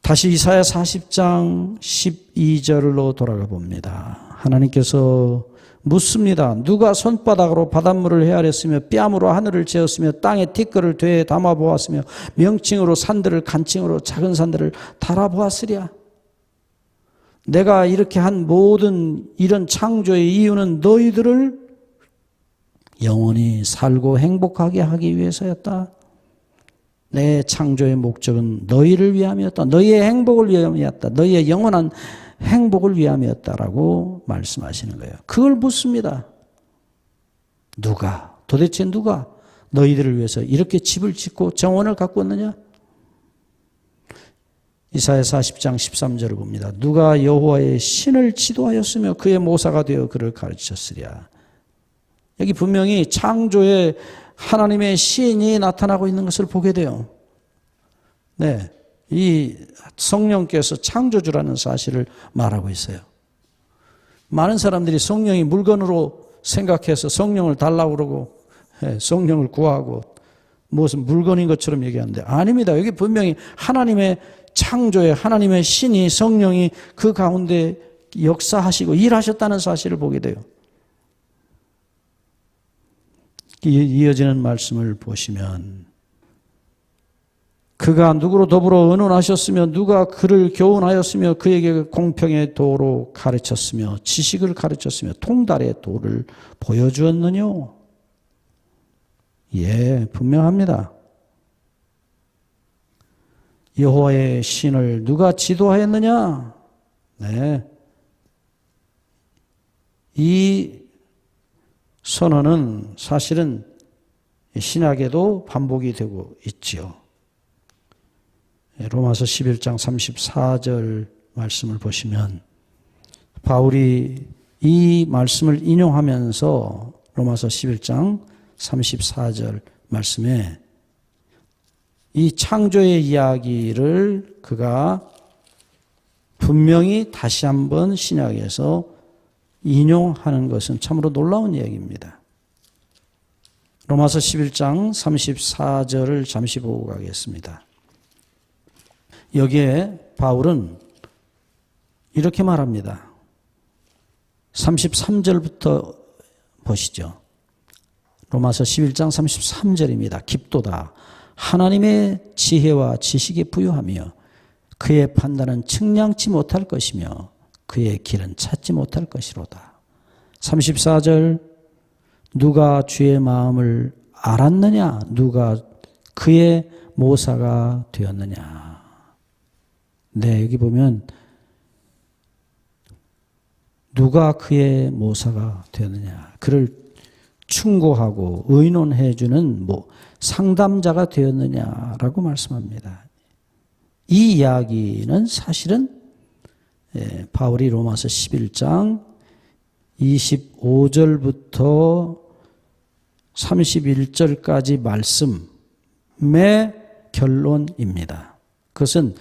다시 이사야 40장 12절로 돌아가 봅니다. 하나님께서 묻습니다. 누가 손바닥으로 바닷물을 헤아렸으며 뺨으로 하늘을 재었으며 땅에 티끌을 되에 담아보았으며 명칭으로 산들을 간칭으로 작은 산들을 달아보았으랴. 내가 이렇게 한 모든 이런 창조의 이유는 너희들을 영원히 살고 행복하게 하기 위해서였다. 내 창조의 목적은 너희를 위함이었다. 너희의 행복을 위함이었다. 너희의 영원한 행복을 위함이었다라고 말씀하시는 거예요. 그걸 묻습니다. 도대체 누가 너희들을 위해서 이렇게 집을 짓고 정원을 가꾸었느냐? 이사야 40장 13절을 봅니다. 누가 여호와의 신을 지도하였으며 그의 모사가 되어 그를 가르쳤으랴. 여기 분명히 창조에 하나님의 신이 나타나고 있는 것을 보게 돼요. 네, 이 성령께서 창조주라는 사실을 말하고 있어요. 많은 사람들이 성령이 물건으로 생각해서 성령을 달라고 그러고 성령을 구하고 무슨 물건인 것처럼 얘기하는데 아닙니다. 여기 분명히 하나님의 창조에 하나님의 신이 성령이 그 가운데 역사하시고 일하셨다는 사실을 보게 돼요. 이어지는 말씀을 보시면 그가 누구로 더불어 의논하셨으며 누가 그를 교훈하였으며 그에게 공평의 도로 가르쳤으며 지식을 가르쳤으며 통달의 도를 보여주었느냐? 예, 분명합니다. 여호와의 신을 누가 지도하였느냐? 네, 이 선언은 사실은 신약에도 반복이 되고 있지요. 로마서 11장 34절 말씀을 보시면 바울이 이 말씀을 인용하면서 로마서 11장 34절 말씀에 이 창조의 이야기를 그가 분명히 다시 한번 신약에서 인용하는 것은 참으로 놀라운 이야기입니다. 로마서 11장 34절을 잠시 보고 가겠습니다. 여기에 바울은 이렇게 말합니다. 33절부터 보시죠. 로마서 11장 33절입니다. 깊도다. 하나님의 지혜와 지식이 부유하며 그의 판단은 측량치 못할 것이며 그의 길은 찾지 못할 것이로다. 34절 누가 주의 마음을 알았느냐? 누가 그의 모사가 되었느냐? 네, 여기 보면 누가 그의 모사가 되었느냐? 그를 충고하고 의논해 주는 상담자가 되었느냐라고 말씀합니다. 이 이야기는 사실은 바울이 로마서 11장 25절부터 31절까지 말씀의 결론입니다. 그것은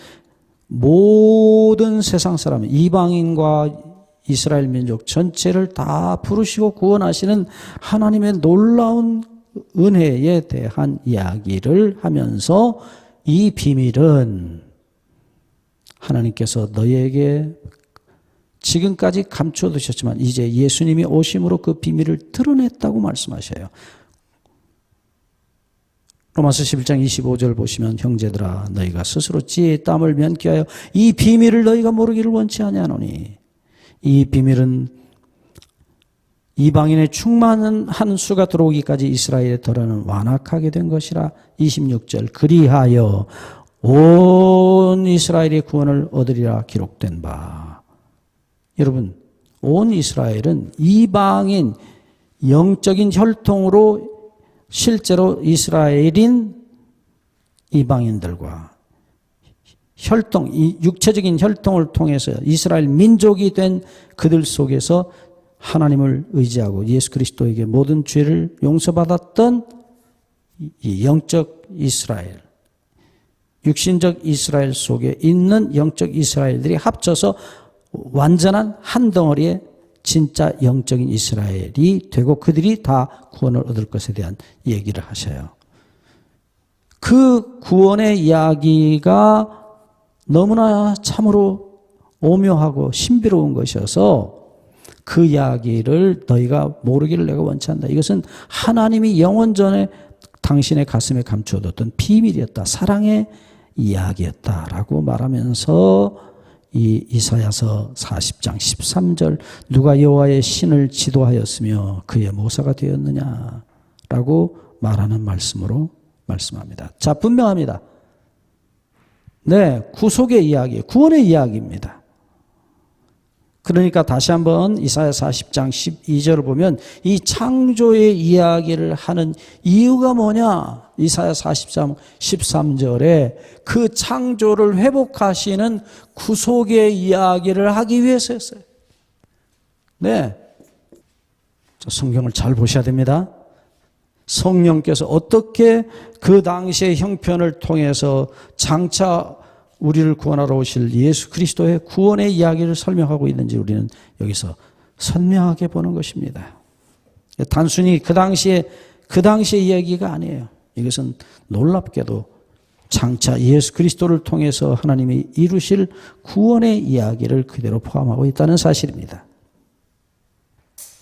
모든 세상 사람, 이방인과 이스라엘 민족 전체를 다 부르시고 구원하시는 하나님의 놀라운 은혜에 대한 이야기를 하면서 이 비밀은 하나님께서 너희에게 지금까지 감춰두셨지만 이제 예수님이 오심으로 그 비밀을 드러냈다고 말씀하셔요. 로마서 11장 25절 보시면 형제들아 너희가 스스로 지혜의 땀을 면기하여 이 비밀을 너희가 모르기를 원치 아니하노니 이 비밀은 이방인의 충만한 수가 들어오기까지 이스라엘의 덜어는 완악하게 된 것이라. 26절 그리하여 온 이스라엘의 구원을 얻으리라 기록된 바. 여러분, 온 이스라엘은 이방인 영적인 혈통으로 실제로 이스라엘인 이방인들과 혈통, 이 육체적인 혈통을 통해서 이스라엘 민족이 된 그들 속에서 하나님을 의지하고 예수 그리스도에게 모든 죄를 용서받았던 이 영적 이스라엘, 육신적 이스라엘 속에 있는 영적 이스라엘들이 합쳐서 완전한 한 덩어리의 진짜 영적인 이스라엘이 되고 그들이 다 구원을 얻을 것에 대한 얘기를 하셔요. 그 구원의 이야기가 너무나 참으로 오묘하고 신비로운 것이어서 그 이야기를 너희가 모르기를 내가 원치 않는다. 이것은 하나님이 영원전에 당신의 가슴에 감추어뒀던 비밀이었다. 사랑의 이야기였다라고 말하면서 이 이사야서 40장 13절 누가 여호와의 신을 지도하였으며 그의 모사가 되었느냐라고 말하는 말씀으로 말씀합니다. 자, 분명합니다. 네, 구속의 이야기, 구원의 이야기입니다. 그러니까 다시 한번 이사야 40장 12절을 보면 이 창조의 이야기를 하는 이유가 뭐냐? 이사야 40장 13절에 그 창조를 회복하시는 구속의 이야기를 하기 위해서였어요. 네, 성경을 잘 보셔야 됩니다. 성령께서 어떻게 그 당시의 형편을 통해서 장차 우리를 구원하러 오실 예수 그리스도의 구원의 이야기를 설명하고 있는지 우리는 여기서 선명하게 보는 것입니다. 단순히 그 당시의 이야기가 아니에요. 이것은 놀랍게도 장차 예수 그리스도를 통해서 하나님이 이루실 구원의 이야기를 그대로 포함하고 있다는 사실입니다.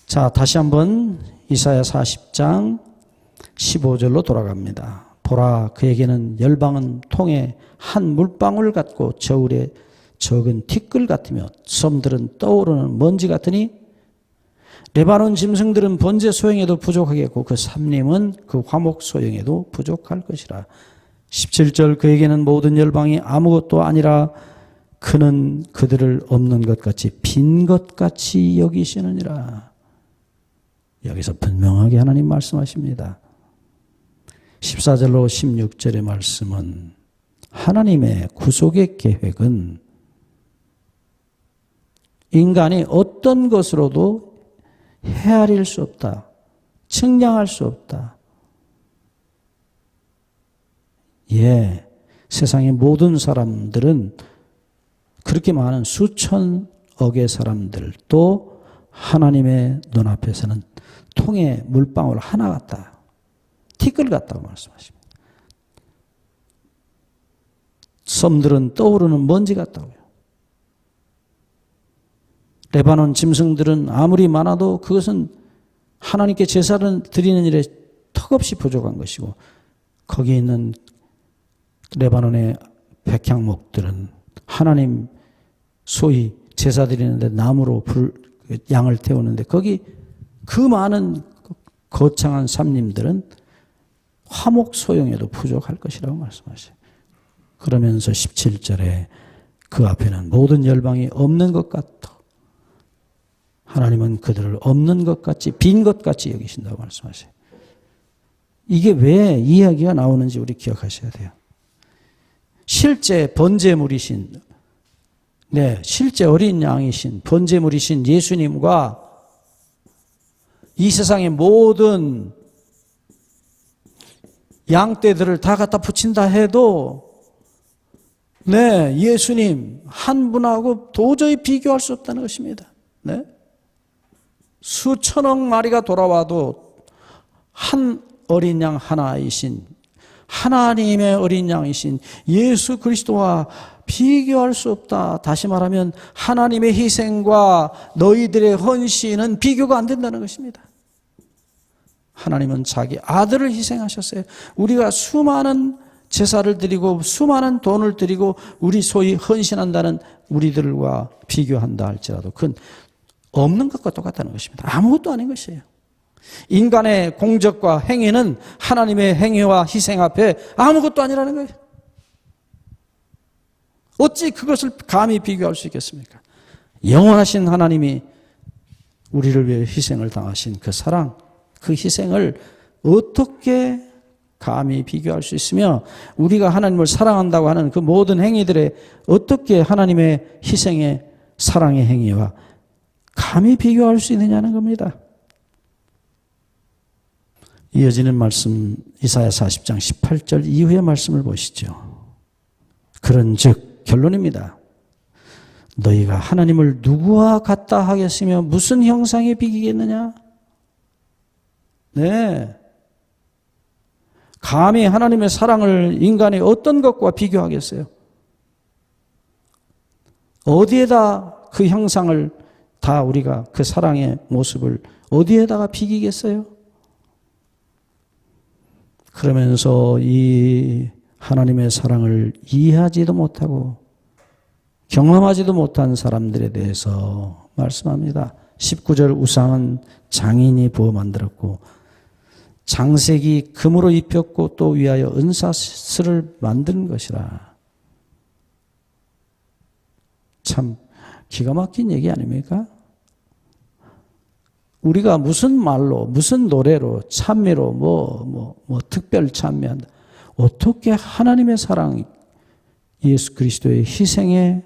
자, 다시 한번 이사야 40장 15절로 돌아갑니다. 보라, 그에게는 열방은 통에 한 물방울 같고 저울에 적은 티끌 같으며 섬들은 떠오르는 먼지 같으니 레바논 짐승들은 번제 소용에도 부족하겠고 그 삼림은 그 화목 소용에도 부족할 것이라. 17절 그에게는 모든 열방이 아무것도 아니라 그는 그들을 없는 것 같이 빈 것 같이 여기시느니라. 여기서 분명하게 하나님 말씀하십니다. 14절로 16절의 말씀은 하나님의 구속의 계획은 인간이 어떤 것으로도 헤아릴 수 없다. 측량할 수 없다. 예, 세상의 모든 사람들은 그렇게 많은 수천억의 사람들도 하나님의 눈앞에서는 통에 물방울 하나 같다. 티끌 같다고 말씀하십니다. 섬들은 떠오르는 먼지 같다고요. 레바논 짐승들은 아무리 많아도 그것은 하나님께 제사를 드리는 일에 턱없이 부족한 것이고, 거기에 있는 레바논의 백향목들은 하나님 소위 제사 드리는데 나무로 양을 태우는데 거기 그 많은 거창한 산림들은 화목 소용에도 부족할 것이라고 말씀하셔요. 그러면서 17절에 그 앞에는 모든 열방이 없는 것 같아. 하나님은 그들을 없는 것 같이 빈 것 같이 여기신다고 말씀하셔요. 이게 왜 이야기가 나오는지 우리 기억하셔야 돼요. 실제 번제물이신, 실제 어린 양이신 번제물이신 예수님과 이 세상의 모든 양떼들을 다 갖다 붙인다 해도 예수님 한 분하고 도저히 비교할 수 없다는 것입니다. 수천억 마리가 돌아와도 한 어린 양 하나이신 하나님의 어린 양이신 예수 그리스도와 비교할 수 없다. 다시 말하면 하나님의 희생과 너희들의 헌신은 비교가 안 된다는 것입니다. 하나님은 자기 아들을 희생하셨어요. 우리가 수많은 제사를 드리고 수많은 돈을 드리고 우리 소위 헌신한다는 우리들과 비교한다 할지라도 그건 없는 것과 똑같다는 것입니다. 아무것도 아닌 것이에요. 인간의 공적과 행위는 하나님의 행위와 희생 앞에 아무것도 아니라는 거예요. 어찌 그것을 감히 비교할 수 있겠습니까? 영원하신 하나님이 우리를 위해 희생을 당하신 그 사랑, 그 희생을 어떻게 감히 비교할 수 있으며 우리가 하나님을 사랑한다고 하는 그 모든 행위들에 어떻게 하나님의 희생의 사랑의 행위와 감히 비교할 수 있느냐는 겁니다. 이어지는 말씀 이사야 40장 18절 이후의 말씀을 보시죠. 그런즉 결론입니다. 너희가 하나님을 누구와 같다 하겠으며 무슨 형상에 비기겠느냐? 감히 하나님의 사랑을 인간의 어떤 것과 비교하겠어요? 어디에다 그 형상을 다 우리가 그 사랑의 모습을 어디에다가 비기겠어요? 그러면서 이 하나님의 사랑을 이해하지도 못하고 경험하지도 못한 사람들에 대해서 말씀합니다. 19절 우상은 장인이 부어 만들었고 장색이 금으로 입혔고 또 위하여 은사슬을 만든 것이라. 참 기가 막힌 얘기 아닙니까? 우리가 무슨 말로 무슨 노래로 찬미로 뭐 특별 찬미한다. 어떻게 하나님의 사랑 예수 그리스도의 희생의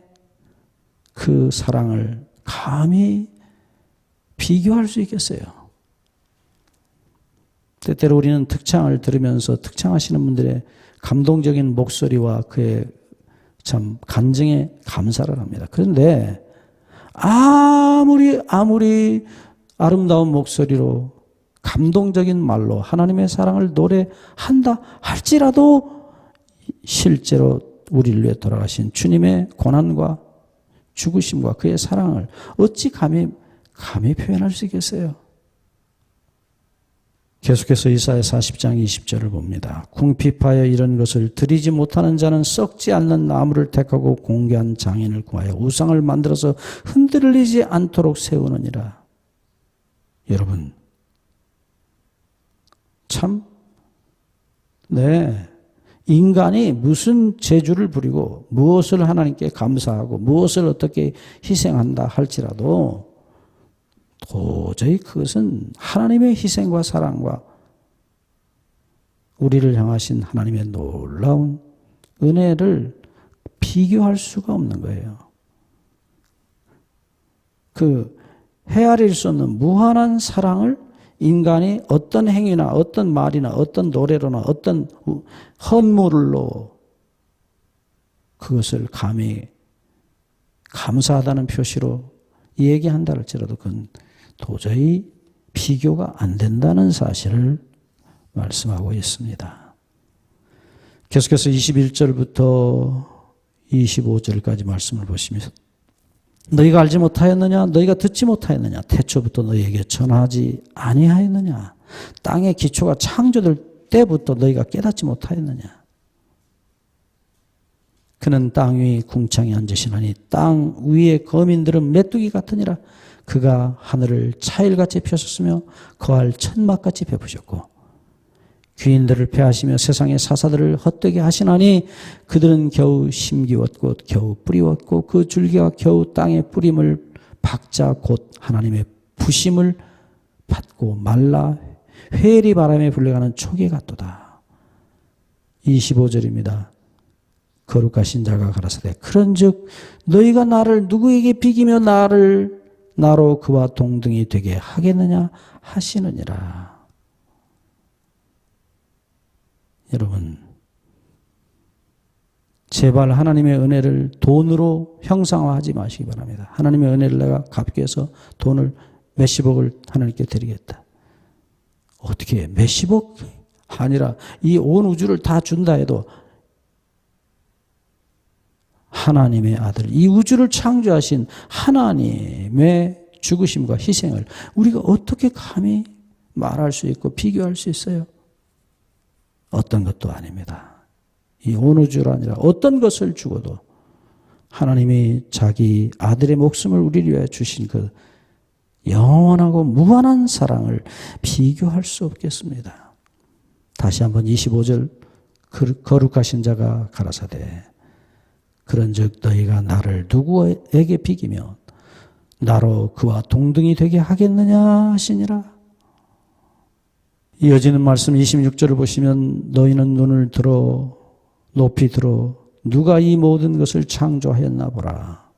그 사랑을 감히 비교할 수 있겠어요? 때때로 우리는 특창을 들으면서 특창하시는 분들의 감동적인 목소리와 그의 참 간증에 감사를 합니다. 그런데 아무리 아름다운 목소리로 감동적인 말로 하나님의 사랑을 노래한다 할지라도 실제로 우리를 위해 돌아가신 주님의 고난과 죽으심과 그의 사랑을 어찌 감히 표현할 수 있겠어요? 계속해서 이사야 40장 20절을 봅니다. 궁핍하여 이런 것을 드리지 못하는 자는 썩지 않는 나무를 택하고 공개한 장인을 구하여 우상을 만들어서 흔들리지 않도록 세우느니라. 여러분, 참, 인간이 무슨 재주를 부리고 무엇을 하나님께 감사하고 무엇을 어떻게 희생한다 할지라도 도저히 그것은 하나님의 희생과 사랑과 우리를 향하신 하나님의 놀라운 은혜를 비교할 수가 없는 거예요. 그 헤아릴 수 없는 무한한 사랑을 인간이 어떤 행위나 어떤 말이나 어떤 노래로나 어떤 헌물로 그것을 감히 감사하다는 표시로 얘기한다 할지라도 그건 도저히 비교가 안 된다는 사실을 말씀하고 있습니다. 계속해서 21절부터 25절까지 말씀을 보시면 너희가 알지 못하였느냐? 너희가 듣지 못하였느냐? 태초부터 너희에게 전하지 아니하였느냐? 땅의 기초가 창조될 때부터 너희가 깨닫지 못하였느냐? 그는 땅 위 궁창에 앉으시나니 땅 위의 거민들은 메뚜기 같으니라. 그가 하늘을 차일같이 펴셨으며 거할 천막같이 베푸셨고 귀인들을 패하시며 세상의 사사들을 헛되게 하시나니 그들은 겨우 심기웠고 겨우 뿌리웠고 그 줄기가 겨우 땅에 뿌림을 박자 곧 하나님의 부심을 받고 말라 회리 바람에 불려가는 초계 같도다. 25절입니다. 거룩하신 자가 가라사대 그런즉 너희가 나를 누구에게 비기며 나로 그와 동등이 되게 하겠느냐 하시느니라. 여러분, 제발 하나님의 은혜를 돈으로 형상화하지 마시기 바랍니다. 하나님의 은혜를 내가 갚기 위해서 돈을 몇십억을 하나님께 드리겠다. 어떻게 몇십억? 아니라 이 온 우주를 다 준다 해도 하나님의 아들, 이 우주를 창조하신 하나님의 죽으심과 희생을 우리가 어떻게 감히 말할 수 있고 비교할 수 있어요? 어떤 것도 아닙니다. 이 온 우주가 아니라 어떤 것을 주고도 하나님이 자기 아들의 목숨을 우리를 위해 주신 그 영원하고 무한한 사랑을 비교할 수 없겠습니다. 다시 한번 25절 거룩하신 자가 가라사대 그런즉 너희가 나를 누구에게 비기며 나로 그와 동등이 되게 하겠느냐 하시니라. 이어지는 말씀 26절을 보시면 너희는 눈을 들어 높이 들어 누가 이 모든 것을 창조하였나 보라.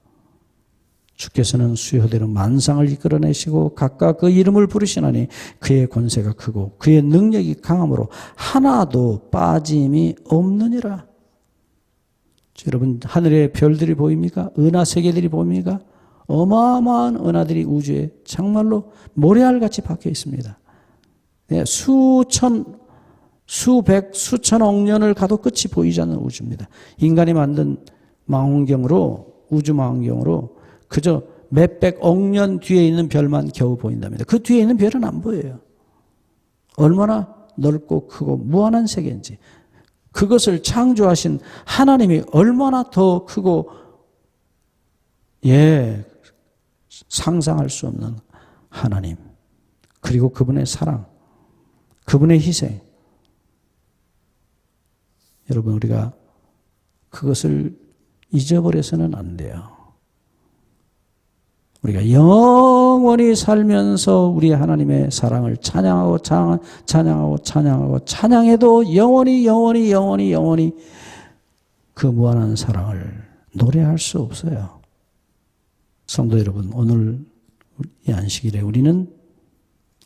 주께서는 수요대로 만상을 이끌어내시고 각각 그 이름을 부르시나니 그의 권세가 크고 그의 능력이 강함으로 하나도 빠짐이 없느니라. 여러분 하늘에 별들이 보입니까? 은하세계들이 보입니까? 어마어마한 은하들이 우주에 정말로 모래알같이 박혀 있습니다. 수천, 수백, 수천억 년을 가도 끝이 보이지 않는 우주입니다. 인간이 만든 망원경으로 우주 망원경으로 그저 몇백억 년 뒤에 있는 별만 겨우 보인답니다. 그 뒤에 있는 별은 안 보여요. 얼마나 넓고 크고 무한한 세계인지 그것을 창조하신 하나님이 얼마나 더 크고 상상할 수 없는 하나님 그리고 그분의 사랑 그분의 희생 여러분 우리가 그것을 잊어버려서는 안 돼요. 우리가 영원히 살면서 우리 하나님의 사랑을 찬양하고 찬양해도 영원히 그 무한한 사랑을 노래할 수 없어요. 성도 여러분, 오늘 이 안식일에 우리는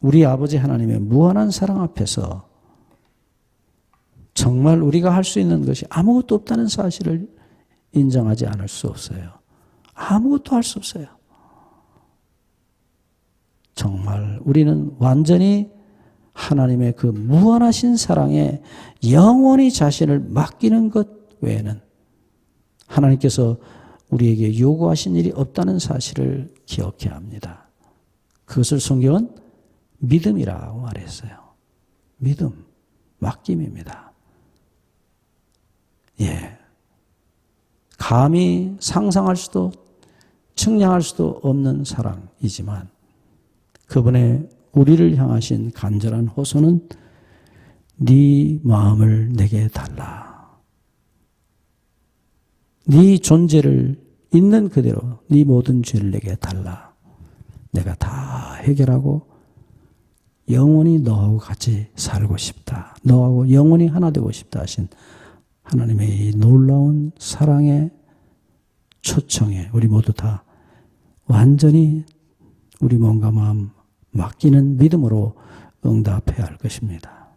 우리 아버지 하나님의 무한한 사랑 앞에서 정말 우리가 할 수 있는 것이 아무것도 없다는 사실을 인정하지 않을 수 없어요. 아무것도 할 수 없어요. 정말 우리는 완전히 하나님의 그 무한하신 사랑에 영원히 자신을 맡기는 것 외에는 하나님께서 우리에게 요구하신 일이 없다는 사실을 기억해야 합니다. 그것을 성경은 믿음이라고 말했어요. 믿음, 맡김입니다. 감히 상상할 수도 측량할 수도 없는 사랑이지만 그분의 우리를 향하신 간절한 호소는 네 마음을 내게 달라. 네 존재를 있는 그대로 네 모든 죄를 내게 달라. 내가 다 해결하고 영원히 너하고 같이 살고 싶다. 너하고 영원히 하나 되고 싶다 하신 하나님의 이 놀라운 사랑의 초청에 우리 모두 다 완전히 우리 몸과 마음 맡기는 믿음으로 응답해야 할 것입니다.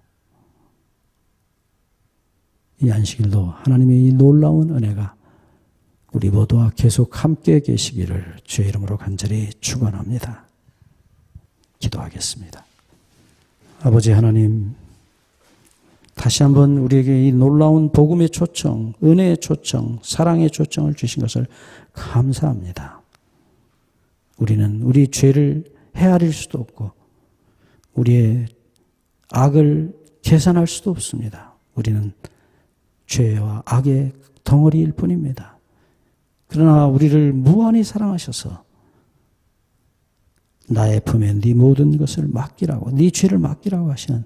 이 안식일도 하나님의 이 놀라운 은혜가 우리 모두와 계속 함께 계시기를 주의 이름으로 간절히 축원합니다. 기도하겠습니다. 아버지 하나님, 다시 한번 우리에게 이 놀라운 복음의 초청, 은혜의 초청, 사랑의 초청을 주신 것을 감사합니다. 우리는 우리 죄를 헤아릴 수도 없고 우리의 악을 계산할 수도 없습니다. 우리는 죄와 악의 덩어리일 뿐입니다. 그러나 우리를 무한히 사랑하셔서 나의 품에 네 모든 것을 맡기라고, 네 죄를 맡기라고 하시는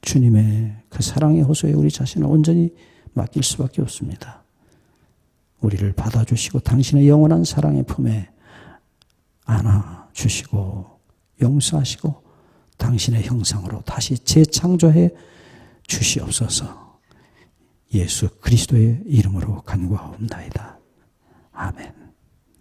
주님의 그 사랑의 호소에 우리 자신을 온전히 맡길 수밖에 없습니다. 우리를 받아주시고 당신의 영원한 사랑의 품에 안아주시고 용서하시고 당신의 형상으로 다시 재창조해 주시옵소서. 예수 그리스도의 이름으로 간구하옵나이다. 아멘.